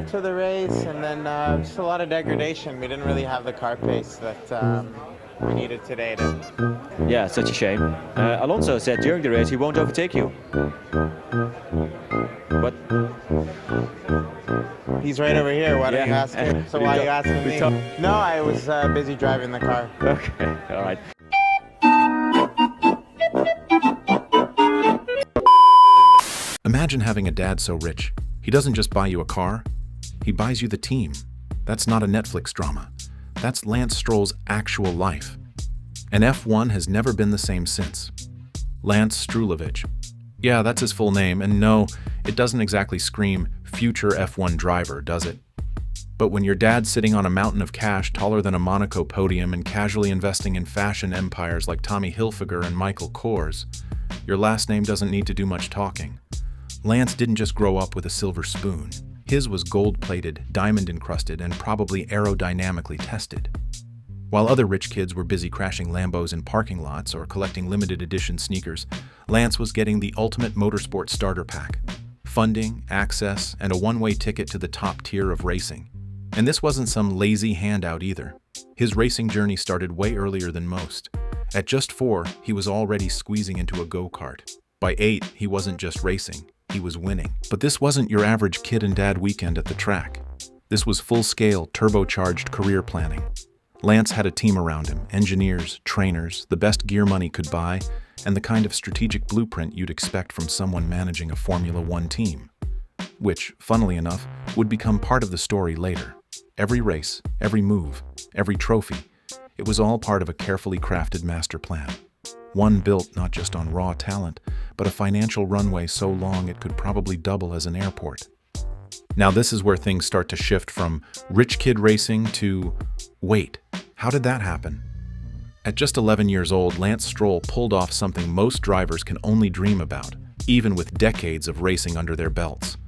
start to the race, and then just a lot of degradation. We didn't really have the car pace that we needed today. Yeah, such a shame. Alonso said during the race he won't overtake you. But he's right over here. Why don't you ask him? So why are you asking me? No, I was busy driving the car. Okay, all right. Imagine having a dad so rich. He doesn't just buy you a car, he buys you the team. That's not a Netflix drama. That's Lance Stroll's actual life. And F1 has never been the same since. Lance Strulovich. Yeah, that's his full name, and no, it doesn't exactly scream future F1 driver, does it? But when your dad's sitting on a mountain of cash taller than a Monaco podium and casually investing in fashion empires like Tommy Hilfiger and Michael Kors, your last name doesn't need to do much talking. Lance didn't just grow up with a silver spoon. His was gold-plated, diamond-encrusted, and probably aerodynamically tested. While other rich kids were busy crashing Lambos in parking lots or collecting limited edition sneakers, Lance was getting the ultimate motorsport starter pack. Funding, access, and a one-way ticket to the top tier of racing. And this wasn't some lazy handout either. His racing journey started way earlier than most. At just 4, he was already squeezing into a go-kart. By 8, he wasn't just racing. He was winning. But this wasn't your average kid and dad weekend at the track. This was full-scale, turbocharged career planning. Lance had a team around him, engineers, trainers, the best gear money could buy, and the kind of strategic blueprint you'd expect from someone managing a Formula One team. Which, funnily enough, would become part of the story later. Every race, every move, every trophy, it was all part of a carefully crafted master plan. One built not just on raw talent, but a financial runway so long it could probably double as an airport. Now this is where things start to shift from rich kid racing to, wait, how did that happen? At just 11 years old, Lance Stroll pulled off something most drivers can only dream about, even with decades of racing under their belts.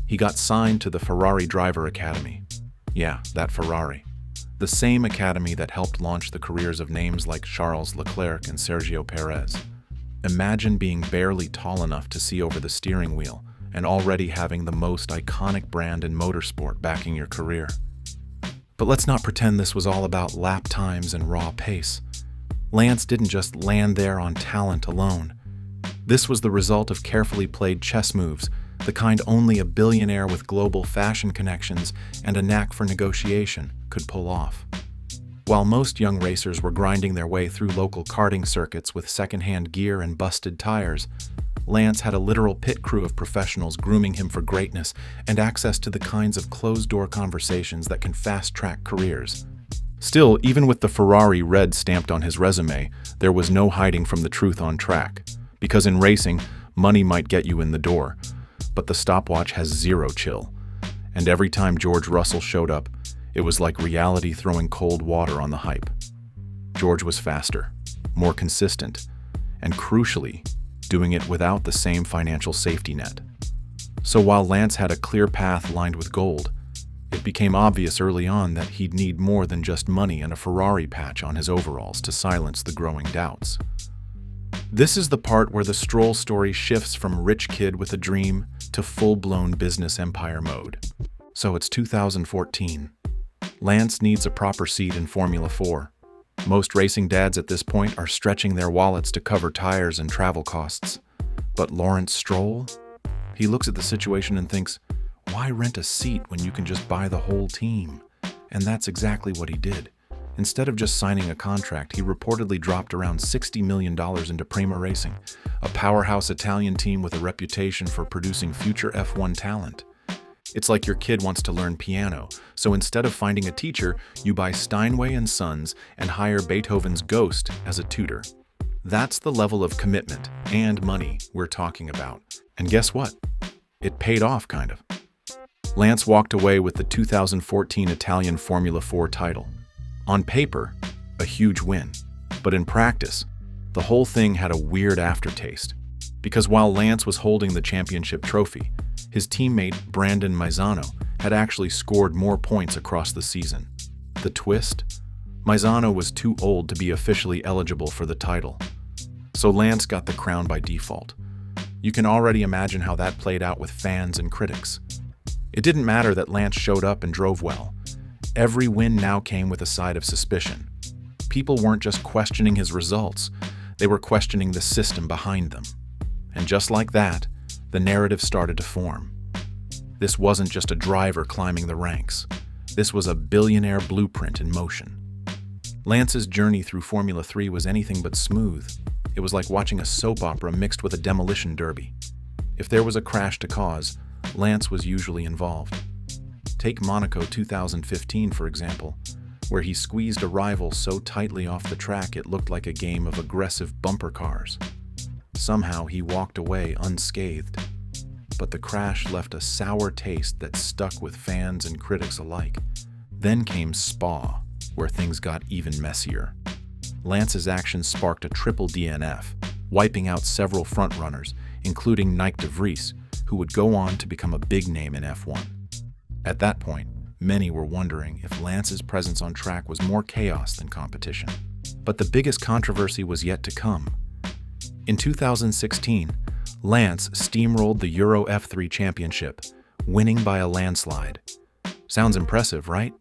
He got signed to the Ferrari Driver Academy. Yeah, that Ferrari. The same academy that helped launch the careers of names like Charles Leclerc and Sergio Perez. Imagine being barely tall enough to see over the steering wheel and already having the most iconic brand in motorsport backing your career. But let's not pretend this was all about lap times and raw pace. Lance didn't just land there on talent alone. This was the result of carefully played chess moves, the kind only a billionaire with global fashion connections and a knack for negotiation could pull off. While most young racers were grinding their way through local karting circuits with secondhand gear and busted tires, Lance had a literal pit crew of professionals grooming him for greatness and access to the kinds of closed-door conversations that can fast-track careers. Still, even with the Ferrari red stamped on his resume, there was no hiding from the truth on track. Because in racing, money might get you in the door, but the stopwatch has zero chill. And every time George Russell showed up, it was like reality throwing cold water on the hype. George was faster, more consistent, and crucially, doing it without the same financial safety net. So while Lance had a clear path lined with gold, it became obvious early on that he'd need more than just money and a Ferrari patch on his overalls to silence the growing doubts. This is the part where the Stroll story shifts from rich kid with a dream to full-blown business empire mode. So it's 2014. Lance needs a proper seat in Formula 4. Most racing dads at this point are stretching their wallets to cover tires and travel costs. But Lawrence Stroll? He looks at the situation and thinks, why rent a seat when you can just buy the whole team? And that's exactly what he did. Instead of just signing a contract, he reportedly dropped around $60 million into Prema Racing, a powerhouse Italian team with a reputation for producing future F1 talent. It's like your kid wants to learn piano, so instead of finding a teacher, you buy Steinway & Sons and hire Beethoven's Ghost as a tutor. That's the level of commitment and money we're talking about. And guess what? It paid off, kind of. Lance walked away with the 2014 Italian Formula 4 title. On paper, a huge win. But in practice, the whole thing had a weird aftertaste. Because while Lance was holding the championship trophy, his teammate Brandon Maizano had actually scored more points across the season. The twist? Maizano was too old to be officially eligible for the title. So Lance got the crown by default. You can already imagine how that played out with fans and critics. It didn't matter that Lance showed up and drove well. Every win now came with a side of suspicion. People weren't just questioning his results, they were questioning the system behind them. And just like that, the narrative started to form. This wasn't just a driver climbing the ranks. This was a billionaire blueprint in motion. Lance's journey through Formula 3 was anything but smooth. It was like watching a soap opera mixed with a demolition derby. If there was a crash to cause, Lance was usually involved. Take Monaco 2015, for example, where he squeezed a rival so tightly off the track it looked like a game of aggressive bumper cars. Somehow he walked away unscathed. But the crash left a sour taste that stuck with fans and critics alike. Then came Spa, where things got even messier. Lance's actions sparked a triple DNF, wiping out several frontrunners, including Nyck de Vries, who would go on to become a big name in F1. At that point, many were wondering if Lance's presence on track was more chaos than competition. But the biggest controversy was yet to come. In 2016, Lance steamrolled the Euro F3 Championship, winning by a landslide. Sounds impressive, right?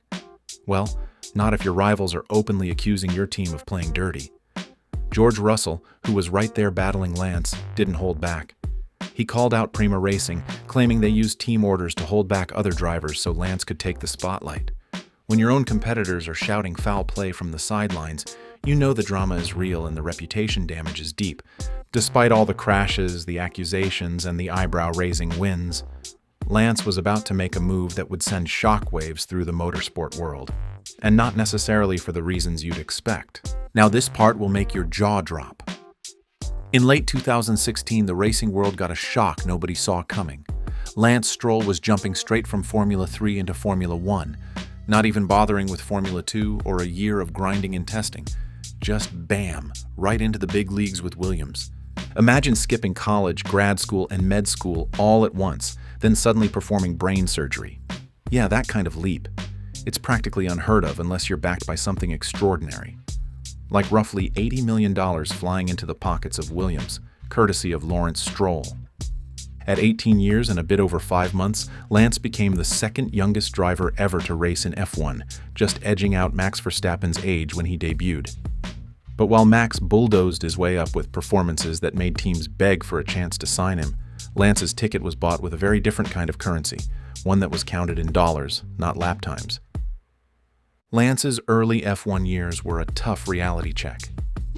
Well, not if your rivals are openly accusing your team of playing dirty. George Russell, who was right there battling Lance, didn't hold back. He called out Prima Racing, claiming they used team orders to hold back other drivers so Lance could take the spotlight. When your own competitors are shouting foul play from the sidelines, you know the drama is real and the reputation damage is deep. Despite all the crashes, the accusations, and the eyebrow-raising wins, Lance was about to make a move that would send shockwaves through the motorsport world, and not necessarily for the reasons you'd expect. Now this part will make your jaw drop. In late 2016, the racing world got a shock nobody saw coming. Lance Stroll was jumping straight from Formula 3 into Formula 1, not even bothering with Formula 2 or a year of grinding and testing. Just bam, right into the big leagues with Williams. Imagine skipping college, grad school, and med school all at once, then suddenly performing brain surgery. Yeah, that kind of leap. It's practically unheard of unless you're backed by something extraordinary. Like roughly $80 million flying into the pockets of Williams, courtesy of Lawrence Stroll. At 18 years and a bit over 5 months, Lance became the second youngest driver ever to race in F1, just edging out Max Verstappen's age when he debuted. But while Max bulldozed his way up with performances that made teams beg for a chance to sign him, Lance's ticket was bought with a very different kind of currency, one that was counted in dollars, not lap times. Lance's early F1 years were a tough reality check.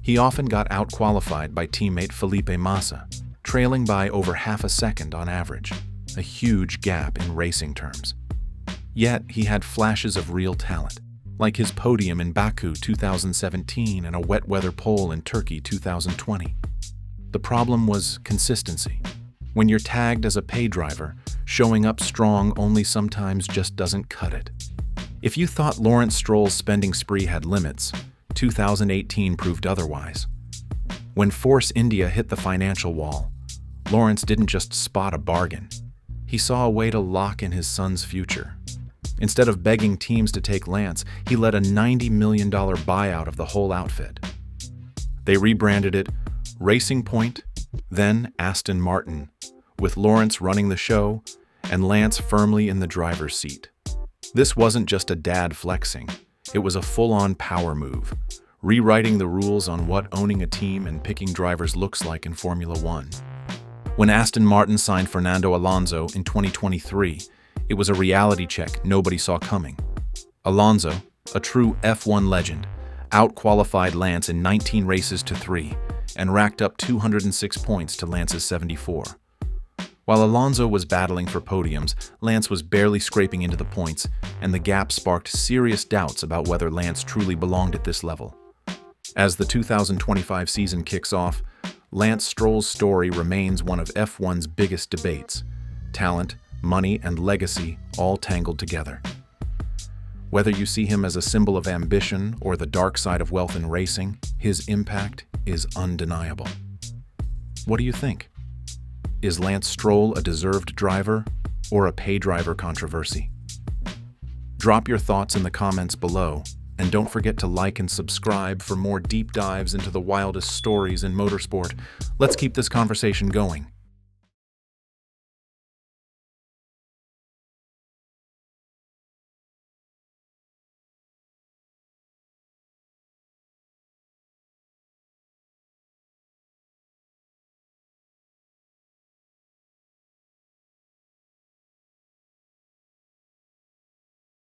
He often got out-qualified by teammate Felipe Massa, trailing by over half a second on average, a huge gap in racing terms. Yet he had flashes of real talent, like his podium in Baku 2017 and a wet weather pole in Turkey 2020. The problem was consistency. When you're tagged as a pay driver, showing up strong only sometimes just doesn't cut it. If you thought Lawrence Stroll's spending spree had limits, 2018 proved otherwise. When Force India hit the financial wall, Lawrence didn't just spot a bargain. He saw a way to lock in his son's future. Instead of begging teams to take Lance, he led a $90 million buyout of the whole outfit. They rebranded it Racing Point, then Aston Martin, with Lawrence running the show and Lance firmly in the driver's seat. This wasn't just a dad flexing, it was a full-on power move, rewriting the rules on what owning a team and picking drivers looks like in Formula 1. When Aston Martin signed Fernando Alonso in 2023, it was a reality check nobody saw coming. Alonso, a true F1 legend, out-qualified Lance in 19 races to 3 and racked up 206 points to Lance's 74. While Alonso was battling for podiums, Lance was barely scraping into the points, and the gap sparked serious doubts about whether Lance truly belonged at this level. As the 2025 season kicks off, Lance Stroll's story remains one of F1's biggest debates: talent, money, and legacy all tangled together. Whether you see him as a symbol of ambition or the dark side of wealth in racing, his impact is undeniable. What do you think? Is Lance Stroll a deserved driver or a pay driver controversy? Drop your thoughts in the comments below, and don't forget to like and subscribe for more deep dives into the wildest stories in motorsport. Let's keep this conversation going.